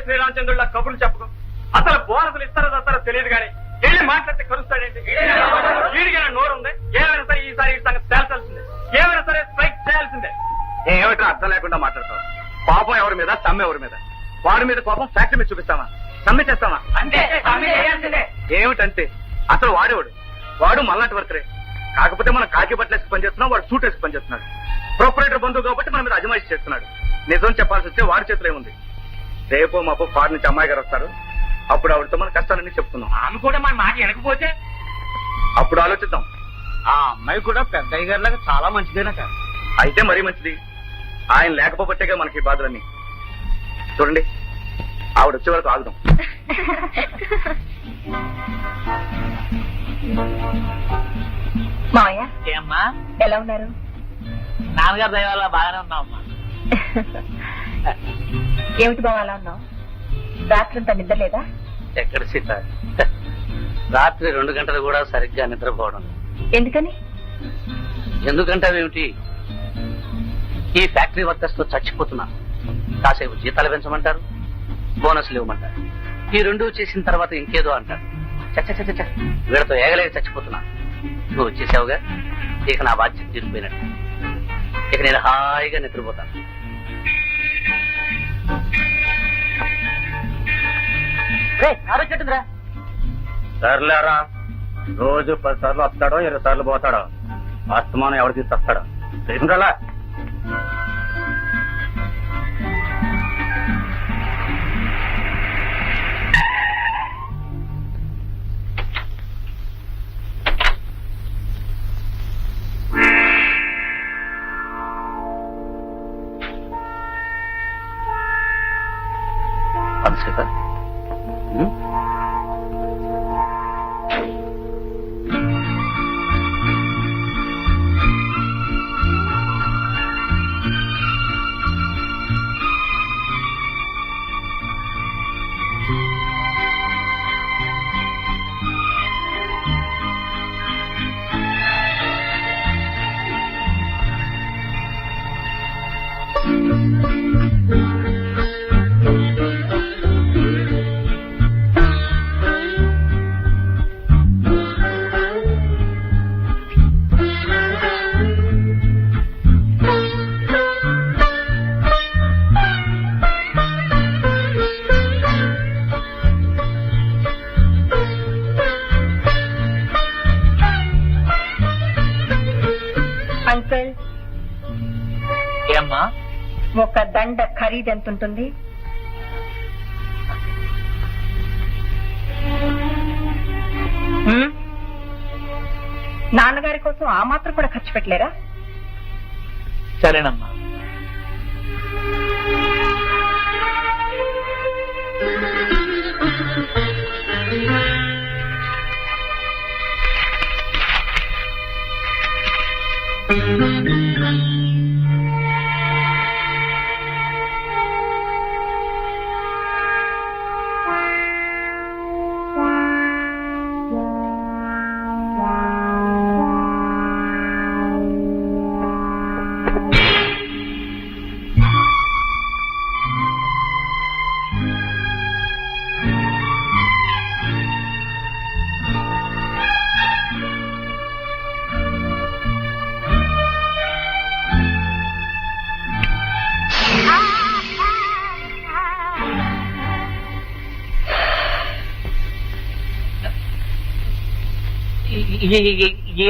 శ్రీరామచంద్రుల కబుర్లు చెప్పకు. అసలు బోనసులు ఇస్తారో తస్తారో తెలియదు కానీ వెళ్ళి మాట్లాడితే కలుస్తాడేంటి? వీడికైనా నోరుంది. ఏమైనా సరే ఈసారి ఈ సంగతి తేల్చాల్సిందే. ఏమైనా సరే స్ట్రైక్ చేయాల్సిందే. ఏమిటో అర్థం లేకుండా మాట్లాడతావు. పాపం ఎవరి మీద, సమ్మె ఎవరి మీద? వాడి మీద కోపం ఫ్యాక్టరీ మీద చూపిస్తామా? సమ్మె చేస్తామా? అంటే ఏమిటంటే అసలు వాడేవాడు, వాడు మళ్ళాంటి వర్కరే. కాకపోతే మనం కాకి బట్టలు వేసి పనిచేస్తున్నాం, వాడు సూట్ వేసి పనిచేస్తున్నాడు. ప్రొపరేటర్ బంధువు కాబట్టి మన మీద అజమాయిషి చేస్తున్నాడు. నిజం చెప్పాల్సి వస్తే వాడి చేతిలో ఏముంది? రేపు మాపు ఫారెన్ నుంచి అమ్మాయి గారు వస్తారు. అప్పుడు ఆవిడతో మన కష్టాలన్నీ చెప్తున్నాం. ఆమె కూడా మన మాట వెనకపోతే అప్పుడు ఆలోచిద్దాం. ఆ అమ్మాయి కూడా పెద్దయ్య గారి లాగా చాలా మంచిదేనట. అయితే మరీ మంచిది. ఆయన లేకపోబట్టేగా మనకి ఈ బాధలన్నీ. చూడండి, ఆవిడ వచ్చే వరకు ఆగుదాం. మావయ్య ఏమ్మా, ఎలా ఉన్నారు? నాన్నగారు దయ వల్ల బాగానే ఉన్నావమ్మా. ఏమిటి బావ అలా ఉన్నావు? రాత్రంతా నిద్ర లేదా? ఎక్కడ సీత, రాత్రి 2 గంటలు కూడా సరిగ్గా నిద్రపోవడం. ఎందుకని? ఎందుకంటావేమిటి? ఈ ఫ్యాక్టరీ వర్కర్స్ తో చచ్చిపోతున్నా. కాసేపు జీతాలు పెంచమంటారు, బోనస్లు ఇవ్వమంటారు. ఈ 2 చేసిన తర్వాత ఇంకేదో అంటారు. చచ్చ వీళ్ళతో ఏగలేక చచ్చిపోతున్నా. నువ్వు వచ్చేసావుగా, ఇక నా బాధ్యత తీరిపోయినట్టు. ఇక నేను హాయిగా నిద్రపోతాను. ఆరోగ్యరా సర్లేరా, రోజు 10 సార్లు వస్తాడో 20 సార్లు పోతాడో. అస్తమానం ఎవరు తీసుకొస్తాడో తెలియదురా. అది సీత, అంకుల్, ఏమ్మా, ఒక దండ ఖరీదు ఎంత ఉంటుంది? నాన్నగారి కోసం ఆ మాత్రం కూడా ఖర్చు పెట్టలేరా? సరేనమ్మా.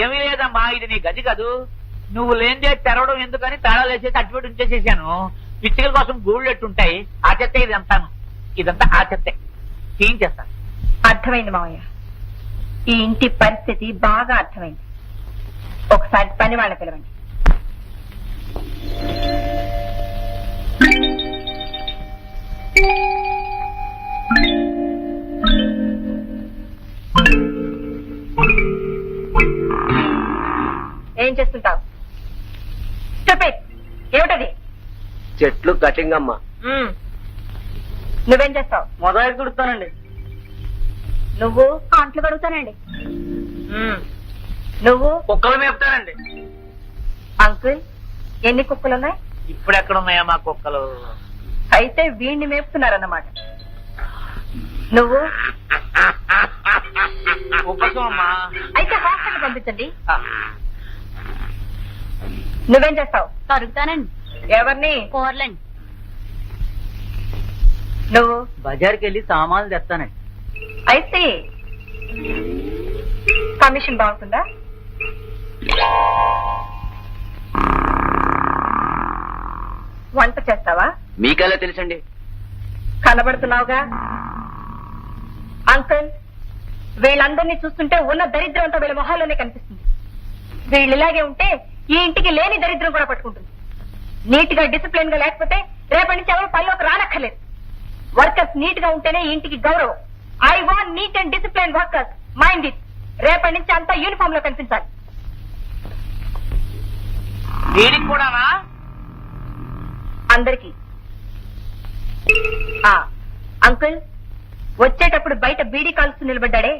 ఏమీ లేదమ్మా, ఇది నీ గది కాదు. నువ్వు లేనిదే తెరవడం ఎందుకని తాళాలు వేసేసి అట్టుబడి ఉంచేసేసాను. పిచ్చికల కోసం గూళ్ళు ఎట్టుంటాయి, ఆ చెత్త ఇదంతా ఆ చెత్తే క్లీన్ చేస్తాను. అర్థమైంది మావయ్య, ఈ ఇంటి పరిస్థితి బాగా అర్థమైంది. ఒకసారి పని వాళ్ళ పిలవండి. ఏం చేస్తుంటావు? ఏమిటది? చెట్లు కటింగ్ అమ్మా. నువ్వేం చేస్తావు? మొదలు తుడుతానండి. నువ్వు? అంట్లు కడుగుతానండి. నువ్వు? కుక్కలు మేపుతానండి. అంకుల్, ఎన్ని కుక్కలున్నాయి? ఇప్పుడు ఎక్కడున్నాయా మా కుక్కలు? అయితే వీణ్ణి మేపుతున్నారన్నమాట. నువ్వు ఉపసం అమ్మా. అయితే హాస్పిటల్ పంపించండి. నువ్వేం చేస్తావు? తరుగుతానండి. ఎవరిని? కూరలండి. నువ్వు? బజార్కి వెళ్ళి సామాన్లు తెస్తానండి. అయితే కమిషన్ బాగుంటుందా? వంట చేస్తావా? మీకెలా తెలుసండి? కనబడుతున్నావుగా. అంకుల్, వీళ్ళందరినీ చూస్తుంటే ఉన్న దరిద్రం అంతా వీళ్ళ మొహాల్లోనే కనిపిస్తుంది. వీళ్ళు ఇలాగే ఉంటే ఈ ఇంటికి లేని దరిద్రం కూడా పట్టుకుంటుంది. నీట్ గా డిసిప్లిన్ గా లేకపోతే రేపటి నుంచి ఎవరు పనిలోకి రానక్కర్లేదు. వర్కర్స్ నీట్ గా ఉంటేనే ఈ ఇంటికి గౌరవం. I want neat and discipline workers. Mind it. రేపటి నుంచి అంతా యూనిఫామ్ లో కనిపించాలి. వీడికి కూడానా? అందరికి. అంకుల్, వచ్చేటప్పుడు బయట బీడీ కాల్స్తూ నిలబడ్డాడే,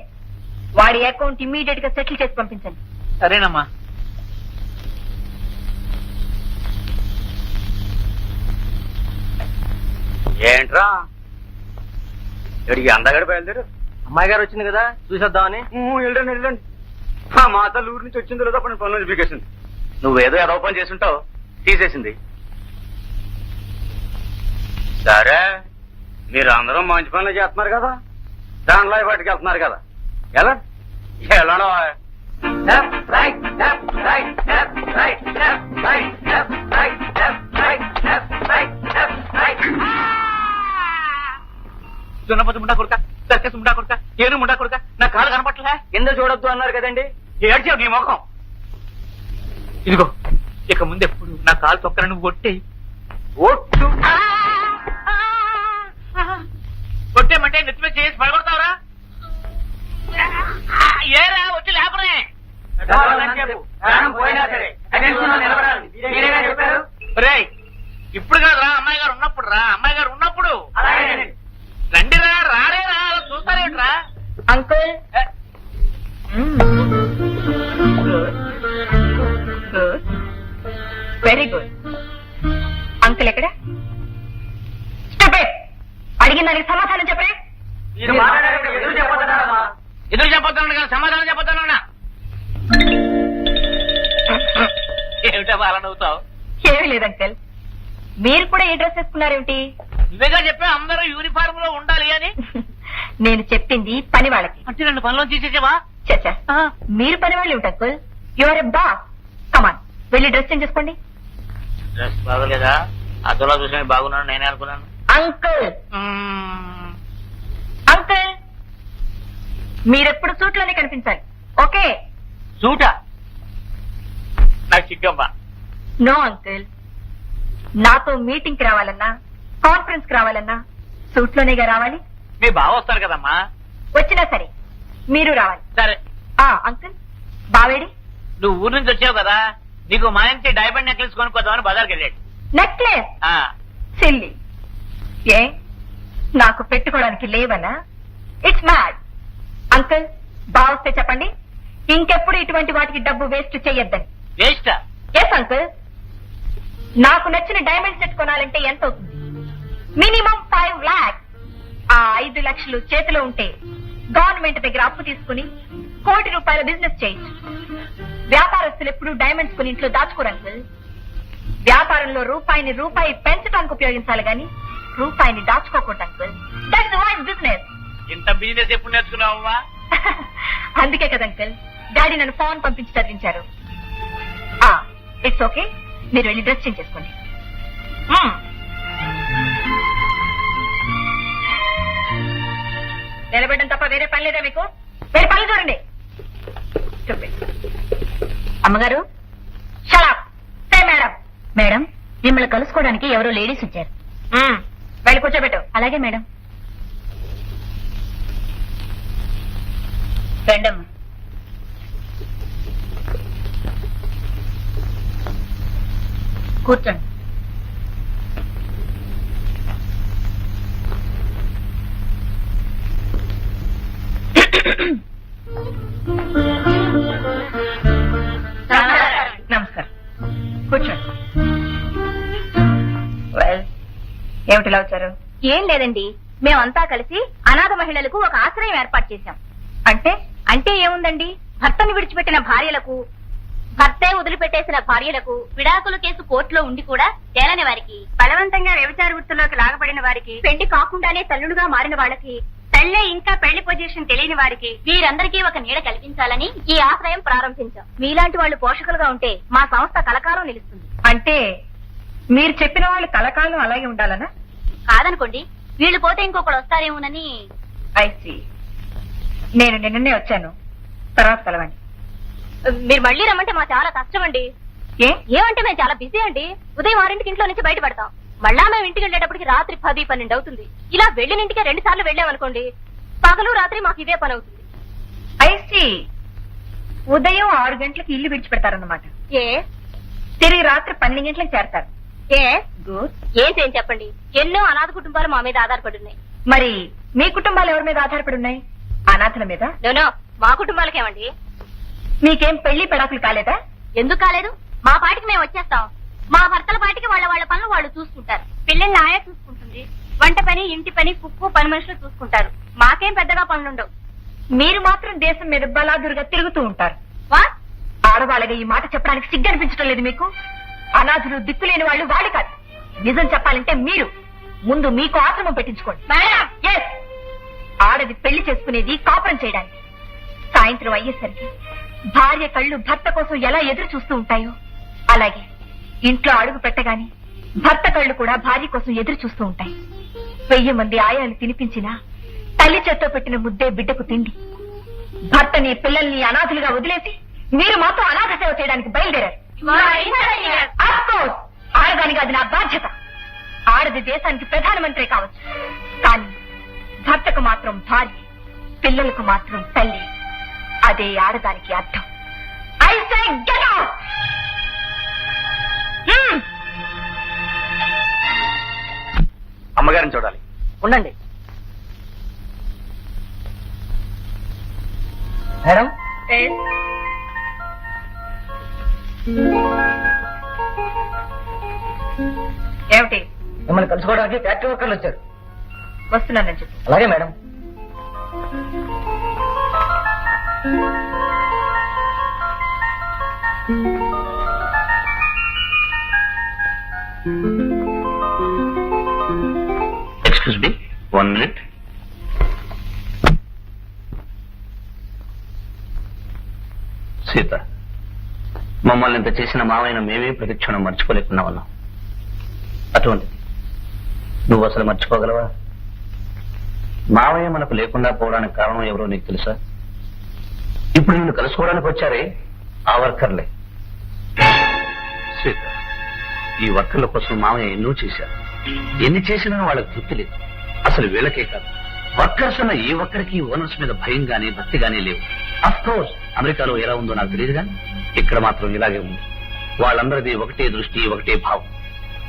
వాడి అకౌంట్ ఇమ్మీడియట్ గా సెటిల్ చేసి పంపించండి. సరేనమ్మా. ఏంట్రా ఇక్కడికి అందగడ బయలుదేరు. అమ్మాయి గారు వచ్చింది కదా చూసేద్దామని. వెళ్ళండి వెళ్ళండి. మా తల్లి ఊరి నుంచి వచ్చింది లేదా పని పనులు పీకేసింది. నువ్వేదో ఏదో పని చేస్తుంటావు, తీసేసింది. సరే, మీరు అందరూ మంచి పనులు చేస్తున్నారు కదా, దానిలో వాటికి వెళ్తున్నారు కదా, ఎలా వెళ్ళడం. దున్నపతి ముండా కొడుక, సర్కస్ ముండా కొడుక, ఏను ముండా కొడుక, నా కాలు కనపట్లే. కింద చూడొద్దు అన్నారు కదండి. ఏడ్చావు నీ మొఖం. ఇదిగో, ఇక ముందెప్పుడు నా కాలు తొక్కన నువ్వు కొట్టేయి. ఒట్టు కొట్టేమంటే నెత్తిమే చేసి పడగొడతావరా? ఏరా వచ్చి లేపరే. రేయ్, ఇప్పుడు కాదురా, అమ్మాయి గారు ఉన్నప్పుడు రా. అమ్మాయి గారు ఉన్నప్పుడు రండిరా. రారేరా, చూస్తారేంట్రా? Uncle, very good. అంకుల్ ఎక్కడ? అడిగిన దానికి సమాధానం చెప్పే. ఎదురు చెప్పొద్దాను కదా, సమాధానం చెప్పొద్దాను. ఏమిటా అలా నవ్వుతావు? ఏమీ లేదు అంకుల్. మీరు కూడా ఏ డ్రెస్ వేసుకున్నారేమిటి? నువ్వేగా చెప్పా అందరూ యూనిఫార్మ్ లో ఉండాలి అని. నేను చెప్పింది పని వాళ్ళకి. అంటే నన్ను పనిలో తీసేసావా? చచ్చా, మీరు పని వాళ్ళు ఏమిటి uncle? You're a boss. Come on, వెళ్ళి డ్రెస్ చేంజ్ చేసుకోండి. డ్రెస్ బాగోలేదా? అదోలా చూసిన బాగున్నాను నేనే అనుకున్నాను. అంకుల్, అంకుల్, మీరెప్పుడు సూట్లోనే కనిపించాలి. ఓకే? సూటా? నాకు చిక్కమ్మా. నో అంకుల్, నాతో మీటింగ్ కి రావాలన్నా, కాన్ఫరెన్స్ కి రావాలన్నా సూట్లోనేగా రావాలి. మీ బావ వస్తారు కదమ్మా. వచ్చినా సరే మీరు రావాలి. సరే. అంకుల్, బావేడి? నువ్వు ఊరు నుంచి వచ్చావు కదా, నీకు మా నుంచి డైమండ్ నెక్లెస్ కొనుక్కోదామని బజార్కి వెళ్ళాడు. నెక్లెస్? సిల్లీ. ఏ, నాకు పెట్టుకోవడానికి లేవనా? It's mad. అంకుల్, బావొస్తే చెప్పండి, ఇంకెప్పుడు ఇటువంటి వాటికి డబ్బు వేస్ట్ చెయ్యొద్దని. వేస్టా? Yes uncle. నాకు నచ్చిన డైమండ్ సెట్ కొనాలంటే ఎంత అవుతుంది? Minimum 5 lakhs. ఆ 5 లక్షలు చేతిలో ఉంటే గవర్నమెంట్ దగ్గర అప్పు తీసుకుని ₹1 కోటి బిజినెస్ చేయొచ్చు. వ్యాపారస్తులు ఎప్పుడు డైమండ్స్ కొని ఇంట్లో దాచుకోరు అంకుల్. వ్యాపారంలో రూపాయి పెంచడానికి ఉపయోగించాలి గాని రూపాయిని దాచుకోకూడదు అంకుల్. That's wise business. ఇంత బిజినెస్ ఎప్పుడు నేర్చుకున్నావమ్మా? అందుకే కదా అంకుల్ డాడీ నన్ను ఫోన్ పంపించి చదివించారు. ఇట్స్ ఓకే, మీరు వెళ్ళి డ్రెస్ చేంజ్ చేసుకోండి. నిలబెట్టడం తప్ప వేరే పని లేదా మీకు? వేరే పని చూడండి. అమ్మగారు, షట్ సే మేడం. మేడం, మిమ్మల్ని కలుసుకోవడానికి ఎవరో లేడీస్ వచ్చారు. వెళ్ళి కూర్చోబెట్టు. అలాగే మేడం. రండమ్మా. కూర్చోండి. నమస్కారం. కూర్చోండి. వెల్, ఏమిటిలా వచ్చారు? ఏం లేదండి, మేమంతా కలిసి అనాథ మహిళలకు ఒక ఆశ్రయం ఏర్పాటు చేశాం. అంటే ఏముందండి, భర్తను విడిచిపెట్టిన భార్యలకు, భర్తే వదిలిపెట్టేసిన భార్యలకు, విడాకుల కేసు కోర్టులో ఉండి కూడా తేలని వారికి, బలవంతంగా వ్యభిచార వృత్తిలోకి లాగబడిన వారికి, పెళ్లి కాకుండానే తల్లుడుగా మారిన వాళ్ళకి, తల్లే ఇంకా పెళ్లి పొజిషన్ తెలియని వారికి, వీరందరికీ ఒక నీడ కల్పించాలని ఈ ఆశ్రయం ప్రారంభించాం. మీలాంటి వాళ్ళు పోషకులుగా ఉంటే మా సంస్థ కలకాలం నిలుస్తుంది. అంటే మీరు చెప్పిన వాళ్ళు కలకాలం అలాగే ఉండాలనా? కాదనుకోండి, వీళ్ళు పోతే ఇంకొకడు వస్తారేమోనని. ఐసి, నేను నిన్ననే వచ్చాను, తర్వాత కలవండి. మీరు మళ్ళీ రమ్మంటే మా చాలా కష్టం అండి. ఏమంటే మేము చాలా బిజీ అండి. ఉదయం 6 ఇంట్లో నుంచి బయటపడతాం. మళ్ళా మేము ఇంటికి వెళ్ళేటప్పటికి రాత్రి 10-12 అవుతుంది. ఇలా వెళ్ళినింటికే 2 సార్లు వెళ్ళామనుకోండి, పగలు రాత్రి మాకు ఇదే పని అవుతుంది. ఐసి, ఉదయం 6 గంటలకు ఇల్లు విడిచిపెడతారన్నమాట. ఏ తిరిగి రాత్రి 12 గంటలకు చేరతారు. A good. ఏం చేయని చెప్పండి, ఎన్నో అనాథ కుటుంబాలు మా మీద ఆధారపడి ఉన్నాయి. మరి మీ కుటుంబాలు ఎవరి మీద ఆధారపడి ఉన్నాయి? అనాథల మీద. నో, మా కుటుంబాలకేమండి. మీకేం పెళ్లి పెడాకులు కాలేదా? ఎందుకు కాలేదు? మా పాటికి మేము వచ్చేస్తాం. మా భర్తల పాటికి వాళ్ళ పనులు వాళ్ళు చూసుకుంటారు. పిల్లల్ని ఆయా చూసుకుంటుంది. వంట పని, ఇంటి పని, కుక్కు, పని మనుషులు చూసుకుంటారు. మాకేం పెద్దగా పనులుండవు. మీరు మాత్రం దేశం మీద బలాదురుగా తిరుగుతూ ఉంటారు. వాట్? ఆడవాళ్ళగా ఈ మాట చెప్పడానికి సిగ్గు అనిపించడం లేదు మీకు? అనాథులు, దిక్కులేని వాళ్ళు వాళ్ళు కాదు. నిజం చెప్పాలంటే మీరు ముందు మీకు ఆశ్రమం పెట్టించుకోండి. Yes. ఆడది పెళ్లి చేసుకునేది కాపురం చేయడానికి. సాయంత్రం అయ్యేసరికి భార్య కళ్ళు భర్త కోసం ఎలా ఎదురు చూస్తూ ఉంటాయో, అలాగే ఇంట్లో అడుగు పెట్టగానే భర్త కళ్ళు కూడా భార్య కోసం ఎదురు చూస్తూ ఉంటాయి. 1000 మంది ఆయాలు తినిపించినా తల్లి చేత్తో పెట్టిన ముద్దే బిడ్డకు తిండి. భర్తని, పిల్లల్ని అనాథులుగా వదిలేసి మీరు మాత్రం అనాథ సేవ చేయడానికి బయలుదేరారు. Of course, ఆడదానికి అది నా బాధ్యత. ఆడది దేశానికి ప్రధానమంత్రి కావచ్చు, కానీ భర్తకు మాత్రం భార్య, పిల్లలకు మాత్రం తల్లి. అదే ఆడదానికి అర్థం. I say get out! అమ్మగారిని చూడాలి. ఉండండి మేడం. ఏమిటి? మిమ్మల్ని కలుసుకోవడానికి ఫ్యాక్టరీ వర్కర్లు వచ్చారు. వస్తున్నానని చెప్పి. అలాగే madam. Excuse me, 1 minute. Sita, మమ్మల్ని ఇంత చేసిన మావైన మేమే ప్రతిక్షణం మర్చిపోలేకుండా ఉన్నాం. అటువంటిది నువ్వు అసలు మర్చిపోగలవా? మావయ్య మనకు లేకుండా పోవడానికి కారణం ఎవరో నీకు తెలుసా? ఇప్పుడు నిన్ను కలుసుకోవడానికి వచ్చారే ఆ వర్కర్లే. సీత, ఈ వర్కర్ల కోసం మావయ్య ఎన్నో చేశారు. ఎన్ని చేసినా వాళ్ళకి తృప్తి లేదు. అసలు వీళ్ళకే కాదు, వర్కర్స్ ఉన్న ఏ ఒక్కరికి ఓనర్స్ మీద భయం గానీ భక్తి గానీ లేవు. అఫ్ కోర్స్ అమెరికాలో ఎలా ఉందో నాకు తెలియదు కానీ ఇక్కడ మాత్రం ఇలాగే ఉంది. వాళ్ళందరిది ఒకటే దృష్టి, ఒకటే భావం.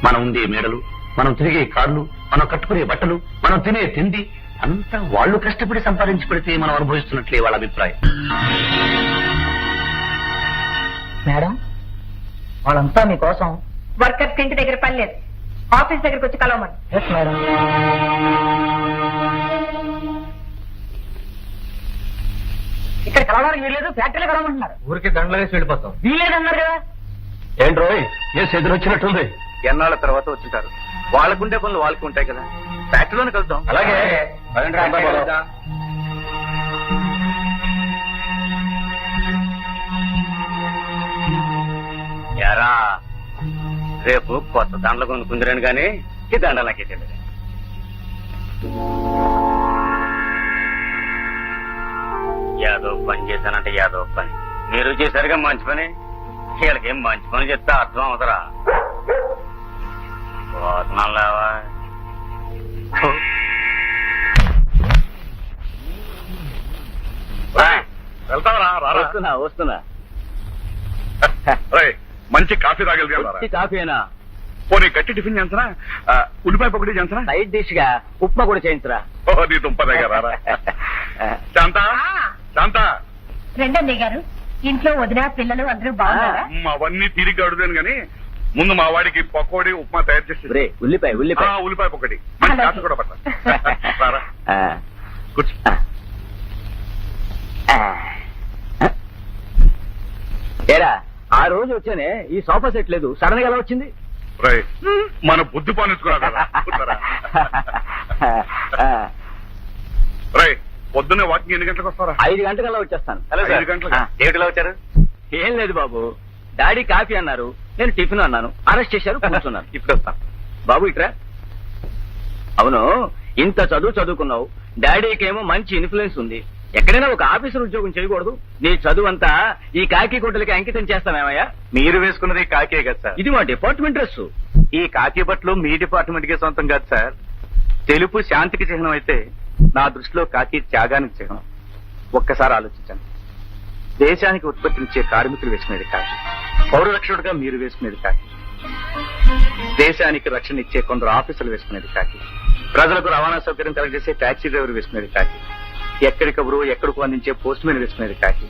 మనం ఉండే మేడలు, మనం తిరిగే కార్లు, మనం కట్టుకునే బట్టలు, మనం తినే తిండి అంతా వాళ్ళు కష్టపడి సంపాదించి పెడితే మనం అనుభవిస్తున్నట్లే వాళ్ళ అభిప్రాయం. మేడం, వాళ్ళంతా మీకోసం. వర్కర్స్ ఇంటి దగ్గర పని లేదు, ఆఫీస్ దగ్గరకు వచ్చి కలవమని. Yes madam. ఇక్కడ కలవడానికి వీల్లేదు, ఫ్యాక్టరీలో కలవమంటున్నారు. ఊరికి దండలు వేసి వెళ్ళిపోతాం. వీలేదన్నారు కదా. ఏంట్రోయ్, ఏ ఎదురొచ్చినట్టుంది? ఎన్నాళ్ళ తర్వాత వచ్చింటారు. వాళ్ళకుండే పనులు వాళ్ళకి ఉంటాయి కదా. ఫ్యాక్టరీలోనే కలుద్దాం. అలాగే. యారా, రేపు కొత్త దండలు కొనుక్కుందిరాను గానీ ఈ దండ నాకే తెలియదు. యాదో పని చేశానంటే యాదో పని. మీరు చేశారుగా మంచి పని. వీళ్ళకేం మంచి పని చెప్తే అర్థం అవుతారా? పోతున్నాం లేవా? వెళ్తావరా? వస్తున్నా. మంచి కాఫీ తాగలిగా? కాఫీనా? పోనీ గట్టి టిఫిన్ చేయించరా? ఉల్లిపాయ పొగడి చేయించరా? సైడ్ డిష్ గా ఉప్మా కూడా చేయించరా? ఓహో, నీ దుంప దగ్గర. శాంత, శాంత, రెండన్నయ్య గారు, ఇంట్లో వదిన పిల్లలు అందరూ బాగున్నారా? అవన్నీ తిరిగి అడుగుదాను గాని ముందు మా వాడికి పకోడీ ఉప్మా తయారు చేసి ఉల్లిపాయ ఉల్లిపాయ పకోడీ మంచి కాఫీ కూడా పట్టారా కూర్చో. ఏరా ఆ రోజు వచ్చానే ఈ సోఫా సెట్ లేదు, సడన్ గా ఎలా వచ్చింది? రై మన బుద్ధి పానించుకున్నా కదా కూర్చోరా. రై పొద్దున్నే వాకింగ్ ఎన్ని గంటలకు వస్తారా? 5 గంటలకల్లా వచ్చేస్తాను. 5 గంటలకు ఏమిటిలా వచ్చారు? ఏం లేదు బాబు, డాడీ కాఫీ అన్నారు, నేను టిఫిన్ అన్నాను, అరెస్ట్ చేశారు, కూర్చున్నాను. ఇప్పుడు వస్తాను. బాబు ఇట్రా. అవును, ఇంత చదువుకున్నావు, డాడీకేమో మంచి ఇన్ఫ్లుయెన్స్ ఉంది, ఎక్కడైనా ఒక ఆఫీసర్ ఉద్యోగం చేయకూడదు? నీ చదువు అంతా ఈ కాకి గుడ్డలకి అంకితం చేస్తామేమయ్యా? మీరు వేసుకున్నది కాకే కదా సార్. ఇది మా డిపార్ట్మెంట్ డ్రెస్. ఈ కాకి బట్టలు మీ డిపార్ట్మెంట్ కే సొంతం కాదు సార్. తెలుపు శాంతికి చిహ్నం అయితే నా దృష్టిలో కాకి త్యాగానికి చిహ్నం. ఒక్కసారి ఆలోచించండి. దేశానికి ఉత్పత్తినిచ్చే కార్మికులు వేసుకునేది కాకి, పౌర రక్షకుడుగా మీరు వేసుకునేది కాకి, దేశానికి రక్షణ ఇచ్చే కొందరు ఆఫీసులు వేసుకునేది కాకి, ప్రజలకు రవాణా సౌకర్యం కలగజేసే టాక్సీ డ్రైవర్ వేసుకునేది కాకి, ఎక్కడికప్పుడు ఎక్కడికి అందించే పోస్ట్ మ్యాన్ వేసుకునేది కాకి,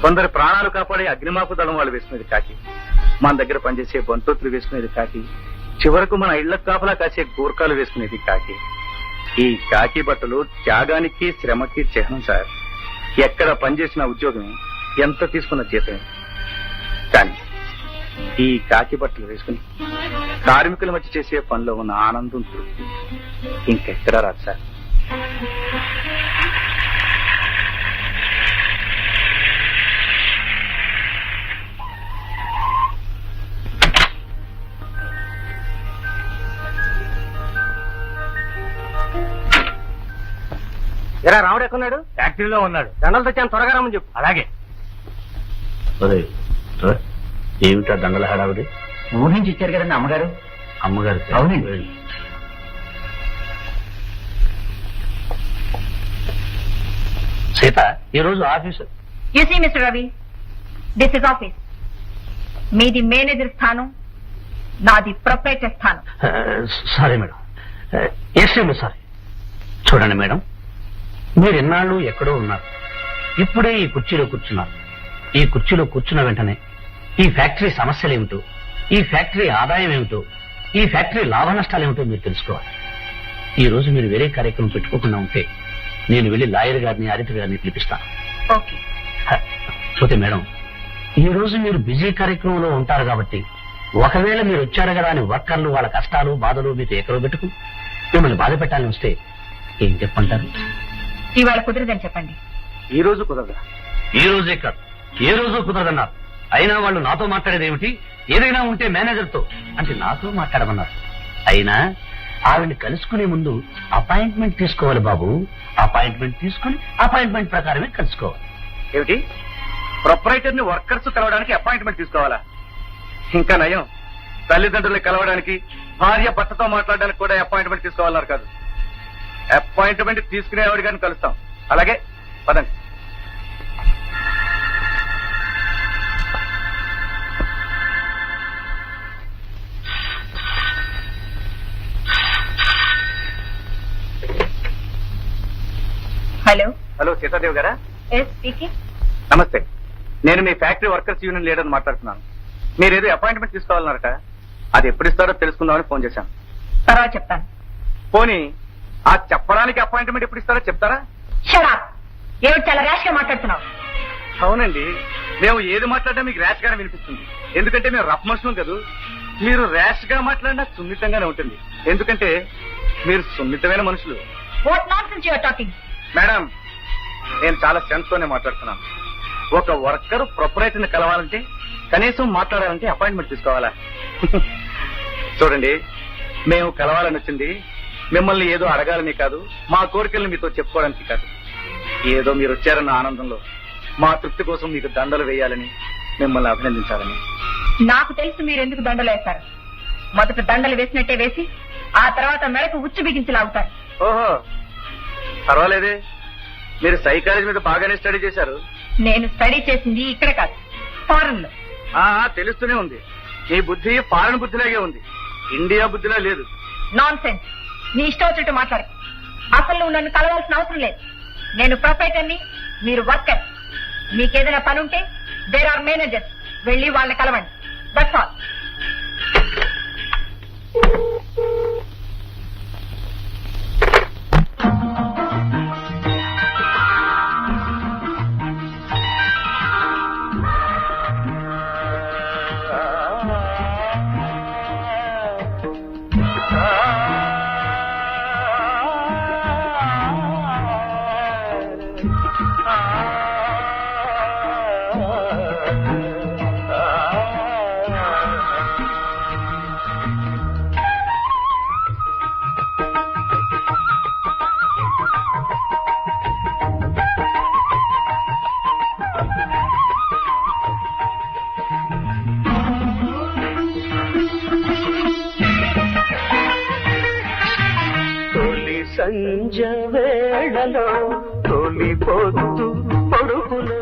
కొందరు ప్రాణాలు కాపాడే అగ్నిమాపు దళం వాళ్ళు వేసుకునేది కాకి, మన దగ్గర పనిచేసే బంతోత్తులు వేసుకునేది కాకి, చివరకు మన ఇళ్లకు కాపలా కాసే గూర్ఖాలు వేసుకునేది కాకి. ఈ కాకి బట్టలు త్యాగానికి శ్రమకి చిహ్నం సార్. ఎక్కడ పనిచేసిన ఉద్యోగమే, ఎంత తీసుకున్న జీతమే. కానీ ఈ కాకి బట్టలు వేసుకుని కార్మికుల మధ్య చేసే పనిలో ఉన్న ఆనందం, తృప్తి ఇంకెక్కడా రాదు సార్. ఎరా రాముడు ఎక్కడున్నాడు? ఫ్యాక్టరీలో ఉన్నాడు. దండలు తెచ్చాను, త్వరగా రమ్మని చెప్పు. అలాగే. ఏమిటా దండల హడావుడి? ఊరి నుంచి ఇచ్చారు కదండి అమ్మగారు. అమ్మగారు? అవునండి. సీత, ఈ రోజు office. You see mister Ravi, this is office. మీది మేనేజర్ స్థానం, నాది ప్రొపరేటర్ స్థానం. Sorry madam. Extremely sorry. చూడండి మేడం, మీరు ఎన్నాళ్ళు ఎక్కడో ఉన్నారు, ఇప్పుడే ఈ కుర్చీలో కూర్చున్నారు. ఈ కుర్చీలో కూర్చున్న వెంటనే ఈ ఫ్యాక్టరీ సమస్యలు ఏమిటో, ఈ ఫ్యాక్టరీ ఆదాయం ఏమిటో, ఈ ఫ్యాక్టరీ లాభ నష్టాలు ఏమిటో మీరు తెలుసుకోవాలి. ఈ రోజు మీరు వేరే కార్యక్రమం పెట్టుకోకుండా ఉంటే నేను వెళ్లి లాయర్ గారిని, ఆడిటర్ గారిని పిలిపిస్తాను. ఓకే. పోతే మేడం, ఈ రోజు మీరు బిజీ కార్యక్రమంలో ఉంటారు కాబట్టి ఒకవేళ మీరు వచ్చారు కదా అని వర్కర్లు వాళ్ళ కష్టాలు బాధలు మీకు ఎక్కడో పెట్టుకుని మిమ్మల్ని బాధ పెట్టాలని వస్తే ఏం చెప్పంటారు? ఇవాళ కుదరదని చెప్పండి. ఈ రోజు కుదరదా? ఈ రోజే కాదు, ఏ రోజు కుదరదన్నారు. అయినా వాళ్ళు నాతో మాట్లాడేది ఏమిటి? ఏదైనా ఉంటే మేనేజర్తో అంటే నాతో మాట్లాడమన్నారు. అయినా ఆవిడ్ని కలుసుకునే ముందు అపాయింట్మెంట్ తీసుకోవాలి బాబు. అపాయింట్మెంట్ తీసుకుని అపాయింట్మెంట్ ప్రకారమే కలుసుకోవాలి. ఏమిటి, ప్రొపరైటర్ ని వర్కర్స్ కలవడానికి అపాయింట్మెంట్ తీసుకోవాలా? ఇంకా నయం, తల్లిదండ్రుల్ని కలవడానికి, భార్య భర్తతో మాట్లాడడానికి కూడా అపాయింట్మెంట్ తీసుకోవాలన్నారు కాదు. అపాయింట్మెంట్ తీసుకునేవాడి గారిని కలుస్తాం. అలాగే పదండి. హలో. హలో, సీతాదేవి గారా? Yes speaking. నమస్తే, నేను మీ ఫ్యాక్టరీ వర్కర్స్ యూనియన్ లీడర్ మాట్లాడుతున్నాను. మీరేదో అపాయింట్మెంట్ తీసుకోవాలన్నారట, అది ఎప్పుడు ఇస్తారో తెలుసుకుందామని ఫోన్ చేశాను. తర్వాత చెప్తాను. పోనీ ఆ చెప్పడానికి అపాయింట్మెంట్ ఎప్పుడు ఇస్తారో చెప్తారా? Shut up. ఏమిటి చాలా ర్యాష్ గా మాట్లాడుతున్నావు? అవునండి, మేము ఏది మాట్లాడినా మీకు ర్యాష్ గానే వినిపిస్తుంది. ఎందుకంటే మేము రఫ్ మనుషులం కదా. మీరు ర్యాష్ గా మాట్లాడినా సున్నితంగానే ఉంటుంది, ఎందుకంటే మీరు సున్నితమైన మనుషులు. What nonsense you are talking? Madam, నేను చాలా సెన్స్ తోనే మాట్లాడుతున్నాను. ఒక వర్కర్ ప్రొపరేటర్ ని కలవాలంటే, కనీసం మాట్లాడాలంటే అపాయింట్మెంట్ తీసుకోవాలా? చూడండి, మేము కలవాలని వచ్చింది మిమ్మల్ని ఏదో అడగాలని కాదు, మా కోరికలను మీతో చెప్పుకోవడానికి కాదు. ఏదో మీరు వచ్చారన్న ఆనందంలో మా తృప్తి కోసం మీకు దండలు వేయాలని, మిమ్మల్ని అభినందించాలని. నాకు తెలుసు మీరు ఎందుకు దండలు వేస్తారు. మొదట దండలు వేసినట్టే వేసి ఆ తర్వాత మెడకు ఉచ్చు బిగించి లాగుతారు. ఓహో, పర్వాలేదే, మీరు సైకాలజీ మీద బాగానే స్టడీ చేశారు. నేను స్టడీ చేసింది ఇక్కడ కాదు, ఫారెన్ లో. తెలుస్తూనే ఉంది, మీ బుద్ధి ఫారెన్ బుద్ధిలాగే ఉంది, ఇండియా బుద్ధిలా లేదు. Non sense. నీ ఇష్టం వచ్చినట్టు మాట్లాడు. అసలు నువ్వు నన్ను కలవాల్సిన అవసరం లేదు. నేను ప్రొపరైటర్ని, మీరు వర్కర్. మీకేదైనా పని ఉంటే దేర్ ఆర్ మేనేజర్స్, వెళ్ళి వాళ్ళని కలవండి. That's all. సంజ వేళలో తొలి పొద్దు పొడుపులో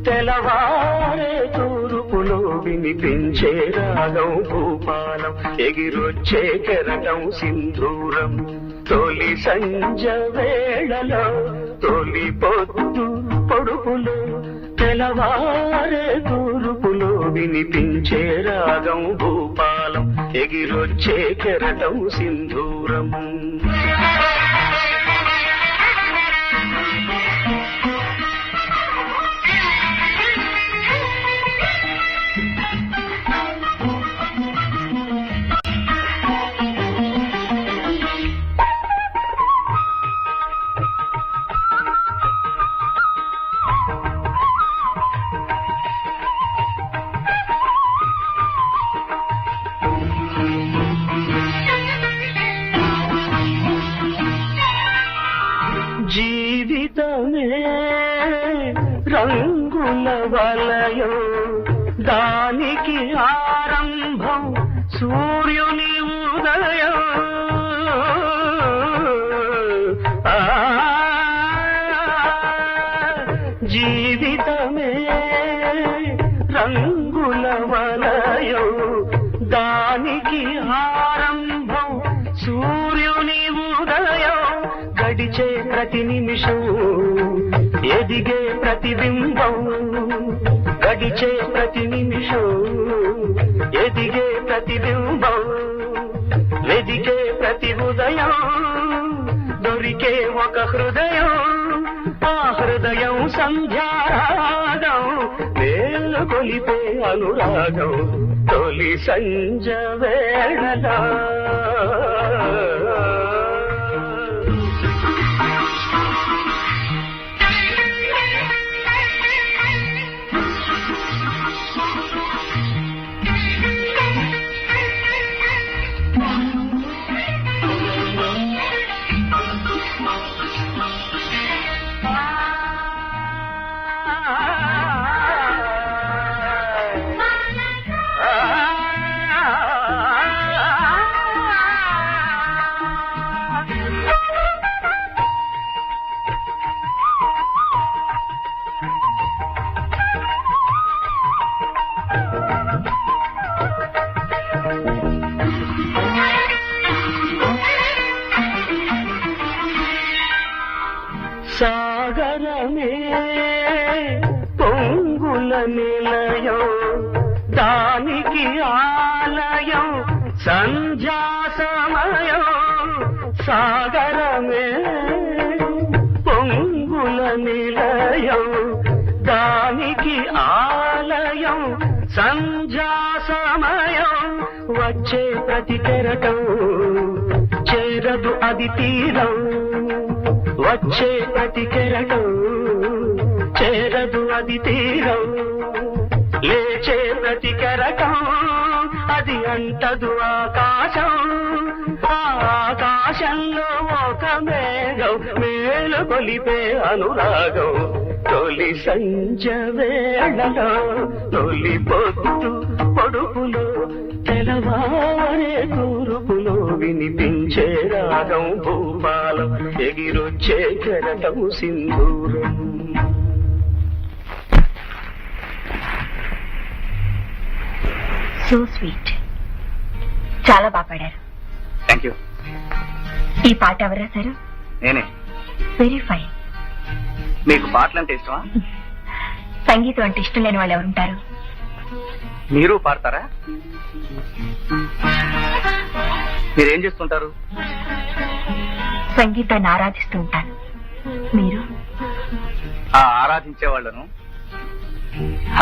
తెలవారే తూర్పులో వినిపించే రాగం భూపాలం ఎగిరొచ్చే కెరటం సింధూరం తొలి సంజ వేళలో తొలి పొద్దు పొడుపులో తెలవారే తూర్పులో వినిపించే రాగం భూపాలం ఎగిరొచ్చే కెరటం సింధూరం జీవితమే రంగుల వలయం దానికి ఆరంభం సూర్యుని ఉదయం జీవితమే రంగుల వలయం దానికి ఆరంభం సూర్యుని ఉదయం గడిచే ప్రతి నిమిషం ఎదిగే ప్రతిబింబం గడిచే ప్రతి నిమిషం ఎదిగే ప్రతిబింబం వెదిగే ప్రతి ఉదయం దొరికే ఒక హృదయం ఆ హృదయం సంధ్యారాగం వేలు కొలిపే అనురాగం తొలి సంజ వేళలా సాగరమే పొంగుల నిలయం దానికి ఆలయం సంధ్యా సమయం సాగరమే పొంగుల నిలయం దానికి ఆలయం సంధ్యా సమయం వచ్చే ప్రతి కెరటం చేరదు అది తీరం వచ్చే ప్రతి కెరటం చేరదు అది తీరం లేచే ప్రతి కెరటం అది అంటదు ఆకాశం ఆ ఆకాశంలో ఒక మేఘం మేలు కొలిపే అనురాగం తొలి సంజ వేళలో తొలి పొద్దు పొడుపులో తెలవారే తూర్పులో వినిపించే రాగం భూపాలం ఎగిరొచ్చే కెరటం సింధూరం సో స్వీట్ చాలా బాగా పాడారు థ్యాంక్ యూ. ఈ పాట ఎవరు రాశారు నేనే. వెరీ ఫైన్ మీకు పాటలు అంటే ఇష్టమా? సంగీతం అంటే ఇష్టం లేని వాళ్ళు ఎవరుంటారు మీరు పాడతారా? మీరేం చేస్తుంటారు? సంగీతాన్ని ఆరాధిస్తూ ఉంటాను. మీరు? ఆ ఆరాధించే వాళ్ళను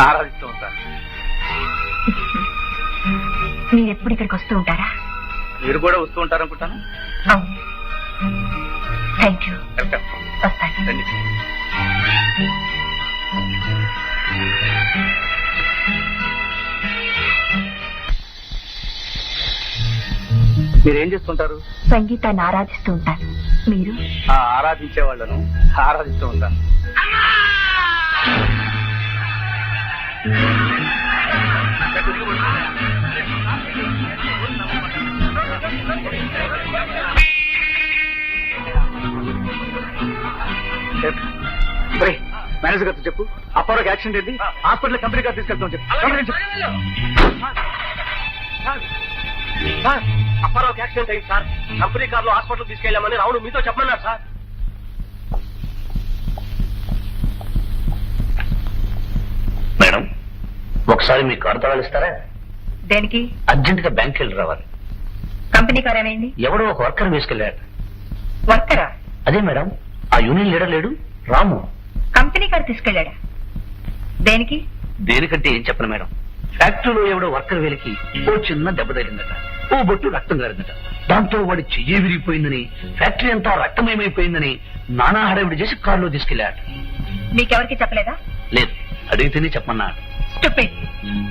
ఆరాధిస్తూ ఉంటారు. మీరు ఎప్పుడు ఇక్కడికి వస్తూ ఉంటారా? మీరు కూడా వస్తూ ఉంటారనుకుంటాను. అవును. Thank you. వెల్కమ్. వస్తాను. రండి. మీరేం చేస్తుంటారు? సంగీతాన్ని ఆరాధిస్తూ ఉంటాను. మీరు? ఆ ఆరాధించే వాళ్ళను ఆరాధిస్తూ ఉంటాను. మేనేజర్ గారితో చెప్పు, అప్పారోకి యాక్సిడెంట్ ఏంటి, హాస్పిటల్ కంపెనీ గారు తీసుకెళ్తాం చెప్పు. అప్పారావుకి యాక్సిడెంట్ అయింది సార్. కంపెనీ కార్లో హాస్పిటల్ తీసుకెళ్లామని రావుడు మీతో చెప్పమన్నారు సార్. మేడం, ఒకసారి మీ కారు తాళాలు ఇస్తారా? దేనికి? అర్జెంట్ గా బ్యాంక్ వెళ్ళి రావాలి. కంపెనీ కార్ ఏమైంది? ఎవడో ఒక వర్కర్ వేసుకెళ్ళాడు. వర్కరా? అదే మేడం, ఆ యూనియన్ లీడర్ లేడు రాము. Company car తీసుకెళ్ళాడా? దేనికి? దేనికంటే ఏం చెప్పను మేడం, ఫ్యాక్టరీలో ఎవడో వర్కర్ వేలికి ఓ చిన్న దెబ్బ తగిలిందట, ఓ బొట్టు రక్తం గారిందట. దాంతో వాడి చెయ్యి విరిగిపోయిందని, ఫ్యాక్టరీ అంతా రక్తమయమైపోయిందని నానా హడావిడి చేసి కారులో తీసుకెళ్లాడు. మీకెవరికి చెప్పలేదా? లేదు, అడిగితేనే చెప్పమన్నాడు. స్టూపిడ్.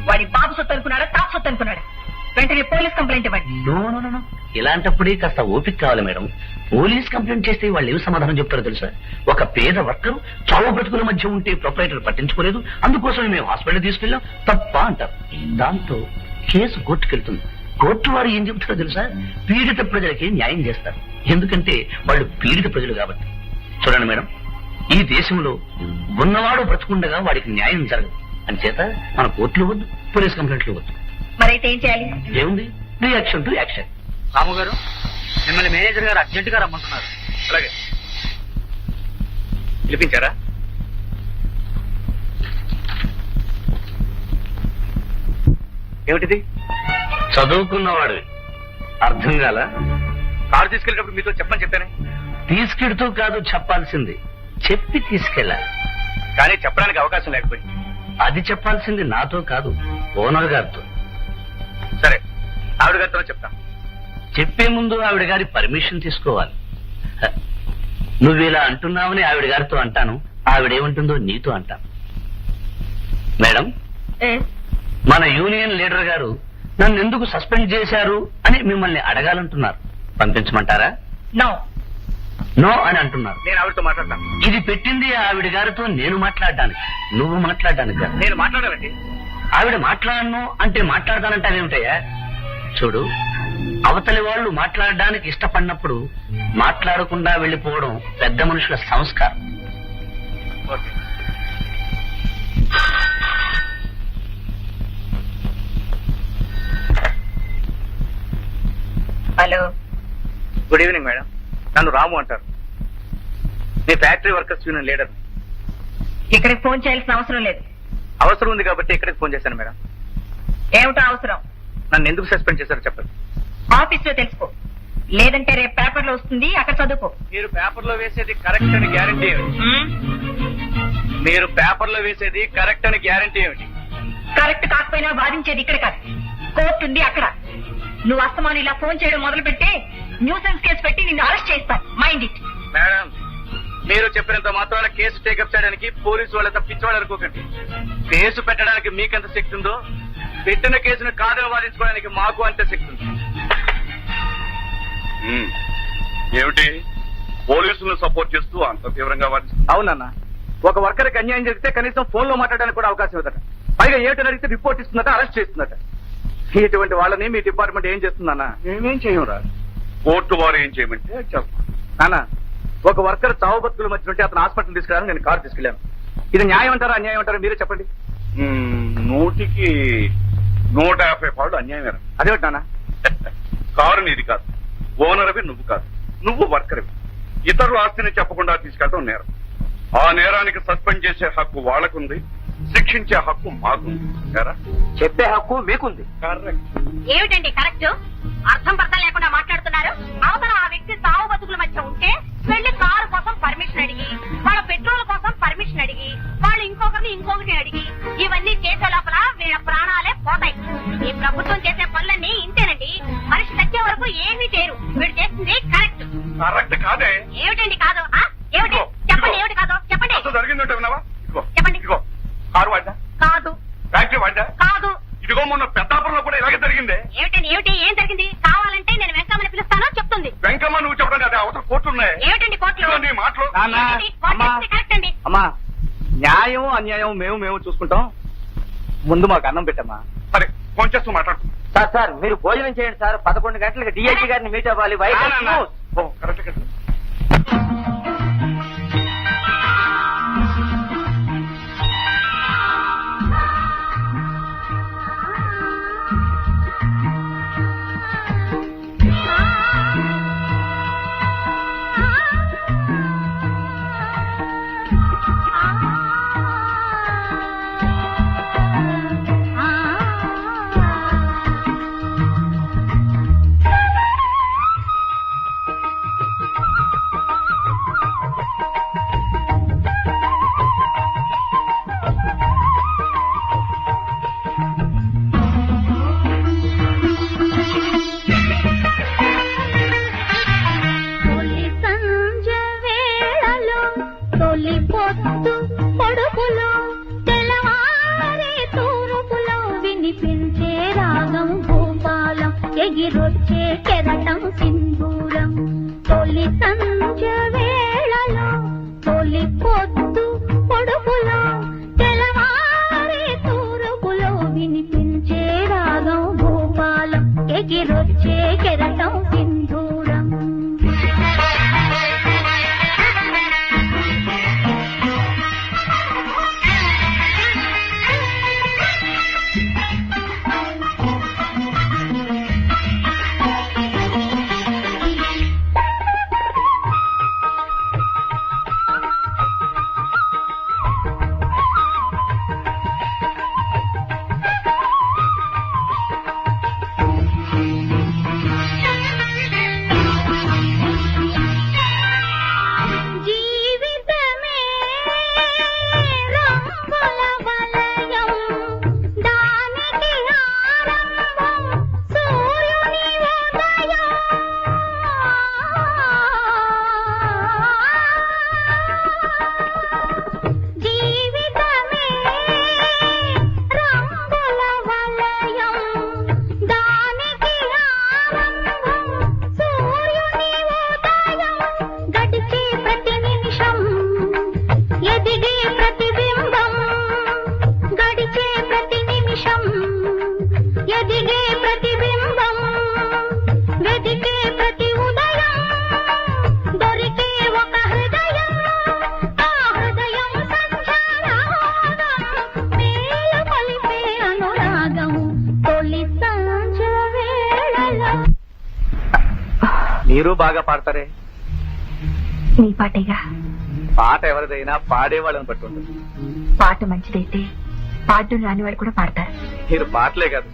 వాడి బాబు సొత్తు అనుకున్నాడా, తాత సొత్తు అనుకున్నాడా? వెంటనే పోలీస్ కంప్లైంట్ ఇవ్వండి. నో, ఇలాంటప్పుడే కాస్త ఓపిక కావాలి మేడం. పోలీస్ కంప్లైంట్ చేస్తే వాళ్ళు ఏమి సమాధానం చెప్తారో తెలుసా? ఒక పేద వర్కర్ చావు బ్రతుకుల మధ్య ఉంటే ప్రొపరైటర్ పట్టించుకోలేదు, అందుకోసం మేము హాస్పిటల్ తీసుకెళ్ళాం, తప్ప అంటారు. దాంతో కేసు కోర్టుకెళ్తుంది. కోర్టు వారు ఏం చెబుతారో తెలుసా? పీడిత ప్రజలకి న్యాయం చేస్తారు, ఎందుకంటే వాళ్ళు పీడిత ప్రజలు కాబట్టి. చూడండి మేడం, ఈ దేశంలో ఉన్నవాడు బ్రతుకుండగా వాడికి న్యాయం జరగదు. అంచేత మన కోర్టులు వద్దు, పోలీస్ కంప్లైంట్లు వద్దు. మరైతే ఏం చేయాలి? ఏముంది, రియాక్షన్ టు యాక్షన్. రాము గారు, మిమ్మల్ని మేనేజర్ గారు అర్జెంట్ గా రమ్మంటున్నారు. అలాగే. పిలిపించారా? ఏమిటిది? చదువుకున్నవాడు అర్థం కాల? కారు తీసుకెళ్ళినప్పుడు మీతో చెప్పని చెప్పానే. తీసుకెడుతూ కాదు చెప్పాల్సింది, చెప్పి తీసుకెళ్ళాలి. కానీ చెప్పడానికి అవకాశం లేకపోయింది. అది చెప్పాల్సింది నాతో కాదు, ఓనర్ గారితో. సరే, ఆవిడ గారితో చెప్తాం. చెప్పే ముందు ఆవిడ గారి పర్మిషన్ తీసుకోవాలి. నువ్వు ఇలా అంటున్నావని ఆవిడ గారితో అంటాను, ఆవిడేమంటుందో నీతో అంటాను. మేడం, మన యూనియన్ లీడర్ గారు నన్ను ఎందుకు సస్పెండ్ చేశారు అని మిమ్మల్ని అడగాలంటున్నారు. పంపించమంటారా? నో అని అంటున్నారు. నేను ఆవిడతో మాట్లాడతాను. ఇది పెట్టింది ఆవిడ గారితో నేను మాట్లాడడానికి, నువ్వు మాట్లాడడానికి కాదు. నేను మాట్లాడాలండి. ఆవిడ మాట్లాడను అంటే మాట్లాడతానంటావేమిటయ్యా? చూడు, అవతలి వాళ్ళు మాట్లాడడానికి ఇష్టపడినప్పుడు మాట్లాడకుండా వెళ్లిపోవడం పెద్ద మనుషుల సంస్కారం. Okay. Hello, good evening madam. నన్ను రాము అంటారు. మీ ఫ్యాక్టరీ వర్కర్స్ యూనియన్ లీడర్. ఇక్కడికి ఫోన్ చేయాల్సిన అవసరం లేదు. అవసరం ఉంది కాబట్టి ఇక్కడికి ఫోన్ చేశాను మేడం. ఏమిటో అవసరం? నన్ను ఎందుకు సస్పెండ్ చేశారో చెప్పండి. ఆఫీస్ లో తెలుసుకో, లేదంటే రేపు పేపర్ లో వస్తుంది, అక్కడ చదువుకో. మీరు పేపర్ లో వేసేది కరెక్ట్ అని గ్యారంటీ ఏమిటి? మీరు పేపర్ లో వేసేది కరెక్ట్ అని గ్యారంటీ ఏమిటి? కరెక్ట్ కాకపోయినా వాదించేది ఇక్కడ కాదు, కోర్టు ఉంది అక్కడ. నువ్వు అస్తమాను ఇలా ఫోన్ చేయడం మొదలు పెడితే న్యూసెన్స్ కేసు పెట్టి నిన్ను అరెస్ట్ చేస్తాను. Mind it. మేడం, మీరు చెప్పినంత మాత్రాన కేసు టేకప్ చేయడానికి పోలీసు వాళ్ళ తప్పించేవాళ్ళు అనుకోకండి. కేసు పెట్టడానికి మీకెంత శక్తి ఉందో, పెట్టిన కేసును కాదని వాదించుకోవడానికి మాకు అంతే శక్తి ఉంది. ఏమిటి పోలీసులను సపోర్ట్ చేస్తూ అంత తీవ్రంగా వాదిస్తుంది? అవునన్నా, ఒక వర్కర్కి అన్యాయం జరిగితే కనీసం ఫోన్ లో మాట్లాడడానికి కూడా అవకాశం ఇవ్వదట. పైగా ఏమిటని అడిగితే రిపోర్ట్ ఇస్తుందట, అరెస్ట్ చేస్తుందట. ఇటువంటి వాళ్ళని మీ డిపార్ట్మెంట్ ఏం చేస్తుందన్నా? మేమేం చేయరా, కోర్టు వారు ఏం చేయమంటే చేస్తాం. నాన్న, ఒక వర్కర్ చావు బతుకుల మధ్య ఉంటే అతను హాస్పిటల్ తీసుకెళ్ళాను, నేను కారు తీసుకెళ్ళాను. ఇది న్యాయం అంటారా అన్యాయం అంటారా మీరే చెప్పండి. 100కి 150 పాళ్ళు అన్యాయం. అదేమిటి నాన్న? కారు నీది కాదు, ఓనర్ అవి నువ్వు కాదు, నువ్వు వర్కర్ అవి. ఇతరుల ఆస్తిని చెప్పకుండా తీసుకెళ్తాం నేరం. ఆ నేరానికి సస్పెండ్ చేసే హక్కు వాళ్ళకుంది, శిక్షించే హక్కు మాకుంది. చెప్పే హక్కు మీకుంది. కరెక్ట్. ఏమిటండి కరెక్ట్? అర్థం పర్థం లేకుండా మాట్లాడుతున్నారు. అవతల ఆ వ్యక్తి సావు బతుకుల మధ్య ఉంటే వెళ్లి కారు కోసం పర్మిషన్ అడిగి, వాళ్ళ పెట్రోల్ కోసం పర్మిషన్ అడిగి, వాళ్ళు ఇంకొకటి అడిగి, ఇవన్నీ చేసే లోపల వీళ్ళ ప్రాణాలే పోతాయి. ఈ ప్రభుత్వం చేసే పనులన్నీ ఇంతేనండి. మనిషి చచ్చే వరకు ఏమీ చేయరు. వీడు చేస్తుంది కరెక్ట్. కరెక్ట్ కాదే. ఏమిటండి కాదు? ఏమిటి చెప్పండి, ఏమిటి కాదు చెప్పండి. అసలు జరిగిందంటే విన్నావా? ఇదిగో చెప్పండి. ఇదిగో కారు వాడ్డా, కాదు ఫ్యాక్టరీ వాడ్డా, కాదు. ఇదిగో మొన్న పెద్దాపురంలో కూడా ఇలాగే జరిగిందే. ఏమిటండి ఏమిటి? ఏం జరిగింది? కావాలంటే నేను వెంకమ్మని పిలుస్తాను, చెప్తుంది. వెంకమ్మ నువ్వు చెప్పండి, అదే అవతల కోర్టు ఉన్నాయి. ఏమిటండి కోర్టులో? ఇదిగో నీ మాటలు. నాన్న, ఏమిటి? కోర్టు అమ్మా. చేస్తుంది కరెక్ట్ అండి. అమ్మా, న్యాయం అన్యాయం మేము చూసుకుంటాం. ముందు మాకు అన్నం పెట్టమ్మా. సరే ఫోన్ చేస్తూ మాట్లాడుతున్నా. సార్ మీరు భోజనం చేయండి సార్. 11 గంటలకు డిఐజీ గారిని మీట్ అవ్వాలి. కరెక్ట్ కదా. ఎగిరొచ్చే కెరటం సింధూరం తొలి సంజ వేళలో తొలి పొద్దు పొడుపులో తెలవారే తూరుపులో వినిపించే రాగం భూపాలం ఎగిరొచ్చే కెరటం సింధూరం. మీరు బాగా పాడతారే. నీ పాటేగా. పాట ఎవరిదైనా పాడేవాళ్ళని బట్టి ఉంటుంది. పాట మంచిదైతే పాటలు రానివాడు కూడా పాడతారు. మీరు పాటలే కాదు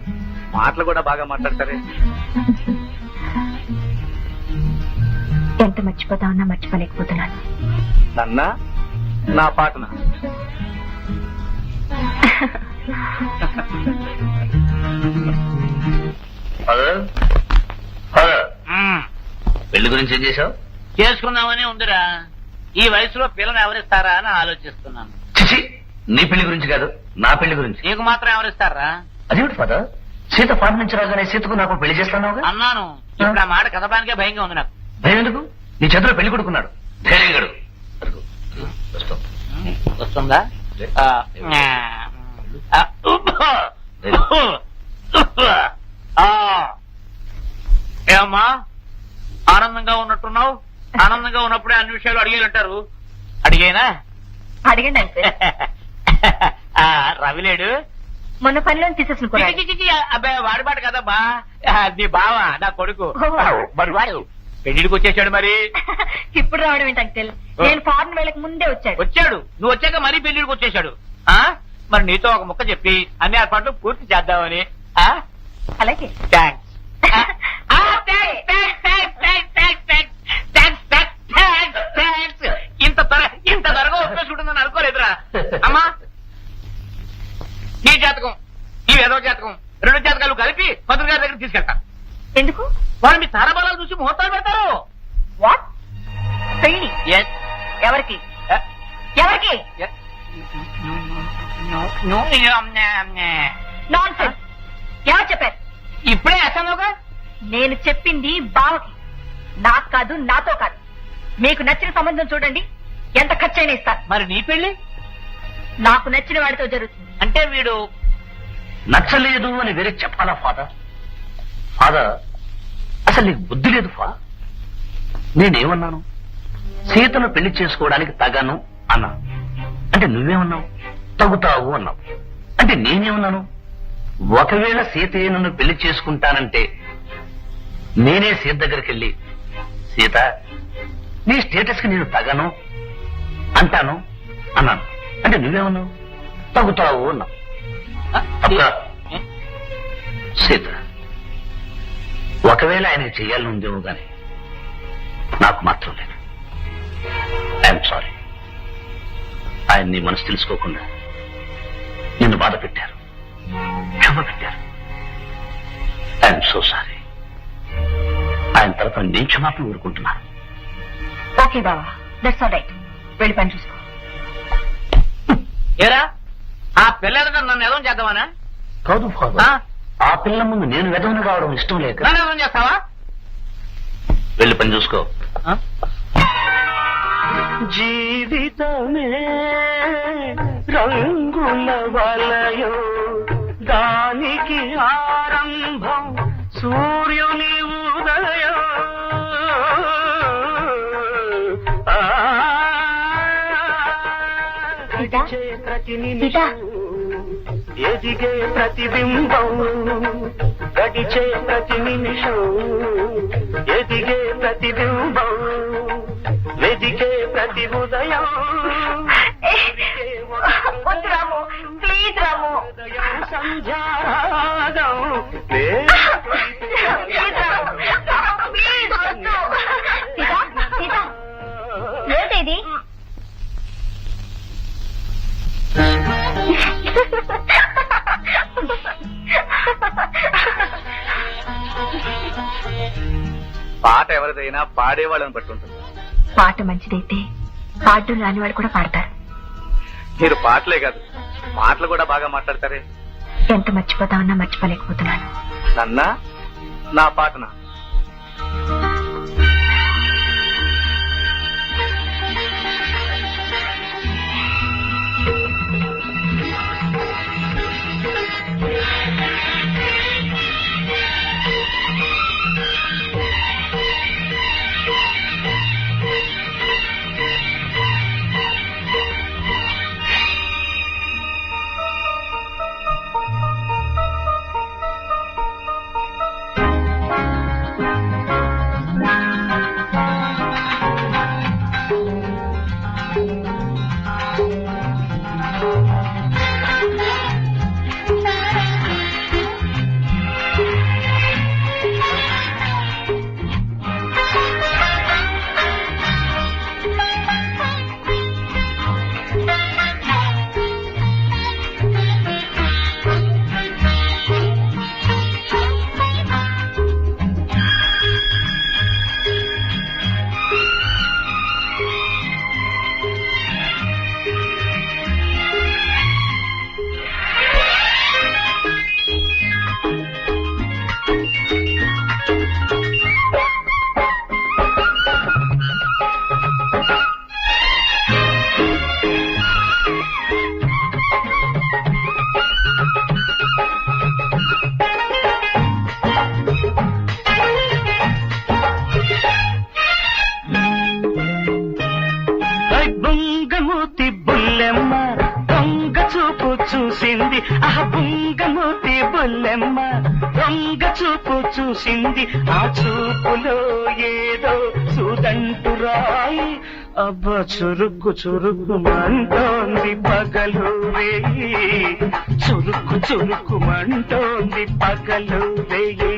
మాటలు కూడా బాగా మాట్లాడతారే. ఎంత మర్చిపోతామన్నా మర్చిపోలేకపోతున్నాను. నన్నా నా పాటనా? పెళ్లి గురించి ఏం చేశావు? చేసుకుందామని ఉందిరా. ఈ వయసులో పిల్లని ఎవరిస్తారా అని ఆలోచిస్తున్నాను. చిచి, నీ పెళ్లి గురించి కాదు, నా పెళ్లి గురించి. నీకు మాత్రం ఎవరిస్తారా? అదేమిటి ఫాదర్, సీత ఫాదర్ నుంచి రాగానే సీతకు నాకు పెళ్లి చేస్తాను అన్నాను. ఇప్పుడు ఆ మాట కదపానికే భయంగా ఉంది నాకు. భయం ఎందుకు? నీ చేతిలో పెళ్లి కొడుకున్నాడు, ధైర్యంగాడు. వస్తుందా? ఏమ్మా ఆనందంగా ఉన్నట్టున్నావు? ఆనందంగా ఉన్నప్పుడే అన్ని విషయాలు అడిగేలంటారు. అడిగేనా? అడిగండి అంతే. రవిలేడు మొన్న పనిలో తీసేసుకున్నాడు. అబ్బాయి వాడి పాట కదమ్మా, నీ బావ నా కొడుకు. మరి వాడు పెళ్లికి వచ్చేసాడు. మరి ఇప్పుడు రావడం ఏంటి అంకుల్? నేను ఫారెన్ వెళ్ళక ముందే వచ్చాడు. నువ్వు వచ్చాక మరీ పెళ్లికి వచ్చేసాడు. మరి నీతో ఒక ముక్క చెప్పి అన్ని ఏర్పాట్లు పూర్తి చేద్దామని. అలాగే. థ్యాంక్స్. ఇంత త్వరగా ఉపయోగించుకుంటుందని అనుకోలేదురా అమ్మా. నీ జాతకం ఈ ఏదో జాతకం రెండు జాతకాలు కలిపి పంతులు గారి దగ్గర తీసుకెళ్తా. ఎందుకు? వాళ్ళు మీ తారబలాలు చూసి ముహూర్తాలు పెడతారు. వాట్? పెళ్లి Yes. ఎవరికి? ఎవరికి? నాన్సెన్స్. ఎవరు చెప్పారు? ఇప్పుడే అసలుగా నేను చెప్పింది బావకి, నాకు కాదు, నాతో కాదు. మీకు నచ్చిన సంబంధం చూడండి, ఎంత ఖర్చైనా ఇస్తాను. మరి నీ పెళ్లి నాకు నచ్చిన వాడితో జరుగుతుంది. అంటే వీడు నచ్చలేదు అని వేరే చెప్పాలా ఫాదర్? ఫాదర్, అసలు నీకు బుద్ధి లేదు ఫా. నేనేమన్నాను? సీతను పెళ్లి చేసుకోవడానికి తగను అన్నా. అంటే నువ్వేమన్నావు? తగుతావు అన్నావు. అంటే నేనేమన్నాను? ఒకవేళ సీతయ్య నన్ను పెళ్లి చేసుకుంటానంటే నేనే సీత దగ్గరికి వెళ్ళి, సీత నీ స్టేటస్ కి నేను తగను అంటాను అన్నాను. అంటే నువ్వేమన్నావు? తగుతావు అన్నావు. అబ్బా, సీత ఒకవేళ ఆయనకి చెయ్యాలని ఉందేమో గాని నాకు మాత్రం లేదు. I'm sorry. ఆయన నీ మనసు తెలుసుకోకుండా నిన్ను బాధ పెట్టారు, క్షమ పెట్టారు. I'm so sorry. ఆయన తరఫున నేను క్షమాపణ ఊరుకుంటున్నాను. ఓకే బావా, దట్స్ ఆల్ రైట్. వెళ్ళి పని చూసుకో. ఏరా ఆ పిల్లలతో నన్ను ఎదవం చేద్దామనా? కాదు ఫాదర్, ఆ పిల్ల ముందు నేను వెదవను కావడం ఇష్టం లేక. నన్ను ఎదవం చేస్తావా? వెళ్ళి పని చూసుకో. జీవితమే రంగుల వలయో, దానికి ఆరంభం సూర్యుని ఉదయం. ప్రతి నిమిషం ఎదిగే ప్రతిబింబం, గడిచే ప్రతి నిమిషం ఎదిగే ప్రతిబింబం, వెదికే ప్రతి ఉదయం. వద్దు రాము, ప్లీజ్ రాము. సంధ్యారాగం ప్లీజ్ వద్దు. సీత, ఏంటిది? పాట ఎవరిదైనా పాడేవాళ్ళని బట్టి ఉంటుంది. పాట మంచిదైతే పాటలు రానివాడు కూడా పాడతారు. మీరు పాటలే కాదు, మాటలు కూడా బాగా మాట్లాడతారే. ఎంత మర్చిపోతామన్నా మర్చిపోలేకపోతున్నాను. నన్నా నా పాటనా? బుంగమూతి బుల్లెమ్మ దొంగ చూపు చూసింది. బుంగమూతి బుల్లెమ్మ దొంగ చూపు చూసింది. ఆ చూపులో ఏదో సుదంటు రాయి. అబ్బ చురుక్కు చురుక్కు మంటోంది పగలు రేయి. చురుక్కు చురుక్కు మంటోంది పగలు రేయి.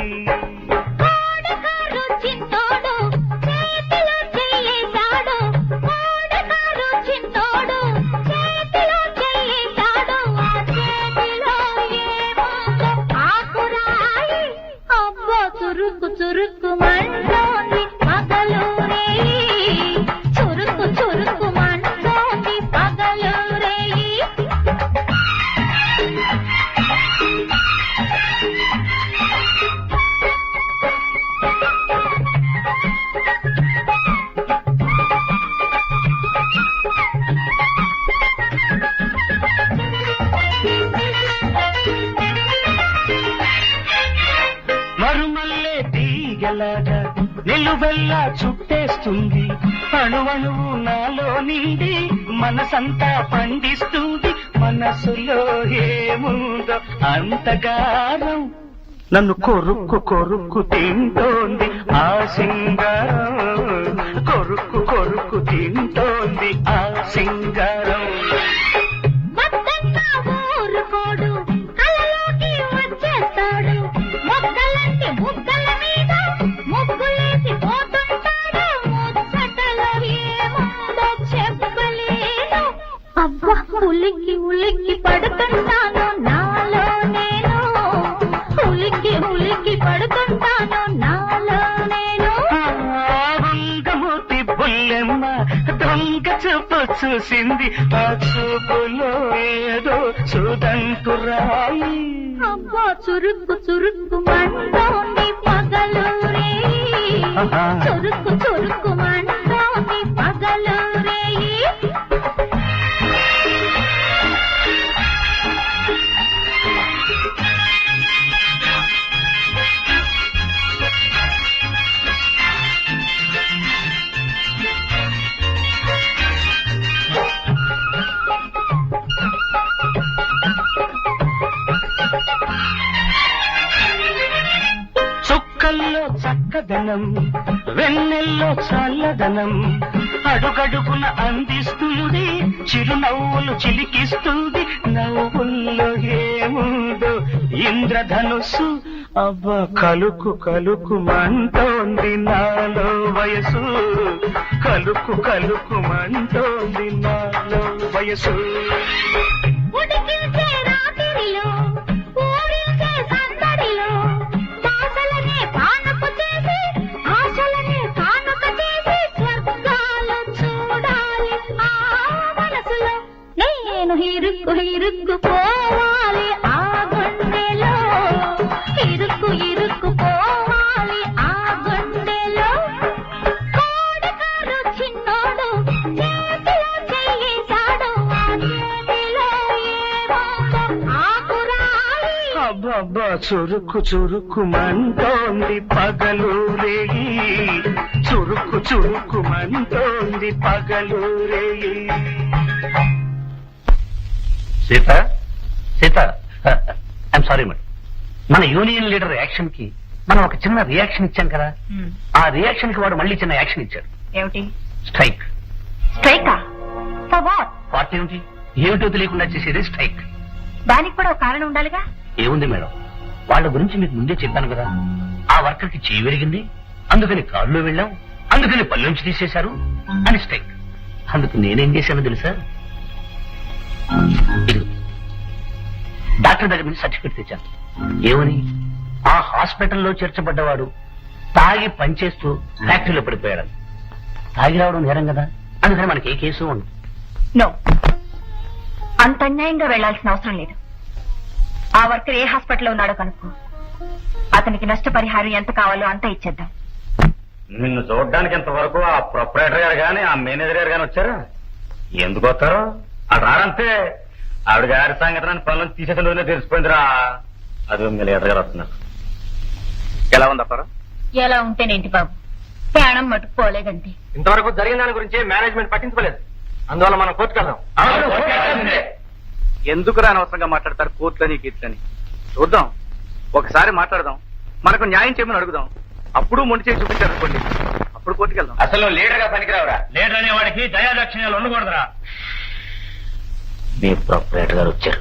అలాగా నిలువెల్లా చుట్టేస్తుంది, అణువణువు నాలో నిండి మనసంతా పండిస్తుంది. మనసులో ఏముందో అంతగారం నన్ను కొరుక్కు కొరుక్కు తింటోంది ఆ సింగారం, కొరుక్కు కొరుక్కు తింటోంది ఆ సింగారం. ఊరుకోడు కలలోకి వచ్చేస్తాడు, మొక్కలంటి ముద్దల మీద ముగ్గులేసి పోతుంటాడు. ముచ్చటలో ఏముందో చెప్పలేను. అబ్బా ఉలిక్కి ఉలిక్కి పడుతుంటాను నాలో నేను, ఉలిక్కి ఉలిక్కి పడుతుంటాను నాలో నేను. వంగమూర్తి బుల్లెమ్మ దొంగ చూపు చూసింది, ఆ చూపులో ఏదో చూదంటురాయి. అబ్బా చురుక్కు చురుక్కు మంటోంది పగలూరే, చురుక్కు చురుక్కు మంటోంది పగలూరే. చుక్కల్లో చక్కదనం, వెన్నెల్లో చల్లదనం, అడుగడుగున అందిస్తుంది, చిరునవ్వులు చిలికిస్తుంది. నవ్వుల్లో ఏముందో ఇంద్రధనుస్సు, అబ్బ కలుకు కలుకు మంటోంది నాలో వయసు, కలుకు కలుకు మంటోంది నాలో వయసు. ఉడికించే రాత్రిలో ఊరించే సందడిలో ఆశలనే కానుక చేసి, ఆశలనే కానుక చేసి స్వర్గాలు చూడాలి ఆ మనసులో. నేను ఇరుక్కు ఇరుక్కు పోవాలి ఆ గుండెలో, ఇరుక్కు ఇరుక్కు పోవాలి ఆ గుండెలో. కోడకారు చిన్నోడు చేతిలో చెయ్యేశాడు, ఆ చేతిలో ఏముందో ఆకురాయి. అబ్బబ్బా చురుకు చురుకు మంటోంది పగలూరేగి, చురుకు చురుకు మంటోంది పగలూరేగి. Sita Sita, I'm sorry madam, మన యూనియన్ లీడర్ యాక్షన్ కి మనం ఒక చిన్న రియాక్షన్ ఇచ్చాం కదా, ఆ రియాక్షన్ కి వాడు మళ్ళీ చిన్న యాక్షన్ ఇచ్చాడు. ఏమిటి? స్ట్రైక్. స్ట్రైకా? For what? పార్టీ ఏమిటి, ఏమిటో తెలియకుండా చేసేది స్ట్రైక్. దానికి కూడా ఒక కారణం ఉండాలిగా. ఏముంది మేడం, వాళ్ళ గురించి మీకు ముందే చెప్పాను కదా, ఆ వర్కర్ కి చెయ్యి విరిగింది, అందుకని కారులో వెళ్ళాం, అందుకని పల్లెంచి తీసేశారు అని స్ట్రైక్. అందుకు నేనేం చేశానో తెలుసా, ఇదిగో డాక్టర్ దగ్గర నుంచి సర్టిఫికెట్ తెచ్చాను. ఏమని, ఆ హాస్పిటల్లో చేర్చబడ్డవాడు తాగి పనిచేస్తూ ఫ్యాక్టరీలో పడిపోయాడు. తాగి రావడం నేరం కదా, అందుకని మనకి ఏ కేసు ఉండదు. నో, అంత అన్యాయంగా వెళ్లాల్సిన అవసరం లేదు. ఆ వర్కర్ ఏ హాస్పిటల్లో ఉన్నాడో కనుక్కో, అతనికి నష్టపరిహారం ఎంత కావాలో అంత ఇచ్చేద్దాం. నిన్ను చూడడానికి ఇంతవరకు ఆ ప్రొపరేటర్ గారు గాని ఆ మేనేజర్ గారు గాని వచ్చారా? ఎందుకు వస్తారు? అది రారంతే. ఆవిడ గారి సంగతి పనులను తీసేసిన రోజునే తెలిసిపోయిందిరా. అది మీ లీడర్ గారు వస్తున్నారు. ఎలా ఉందప్పారా? ఎలా ఉంటేనేంటి బాబు, ప్రాణం మటుకు పోలేదండి. ఇంతవరకు జరిగిన దాని గురించి మేనేజ్మెంట్ పట్టించుకోలేదు, అందువల్ల మనం కోర్టుకు వెళ్దాం. ఎందుకు అనవసరంగా మాట్లాడతారు కోర్టులని కీర్తని? చూద్దాం, ఒకసారి మాట్లాడదాం, మనకు న్యాయం చేయమని అడుగుదాం. అప్పుడు మొండి చేసి చూపించారు అనుకోండి, అప్పుడు కోర్టుకు వెళ్దాం. అసలు లీడర్ గా పనికిరావురా. లీడర్ అనే వాడికి దయాదక్షిణాలు ఉండకూడదురా. మీ ప్రొపరేటర్ గారు వచ్చారు.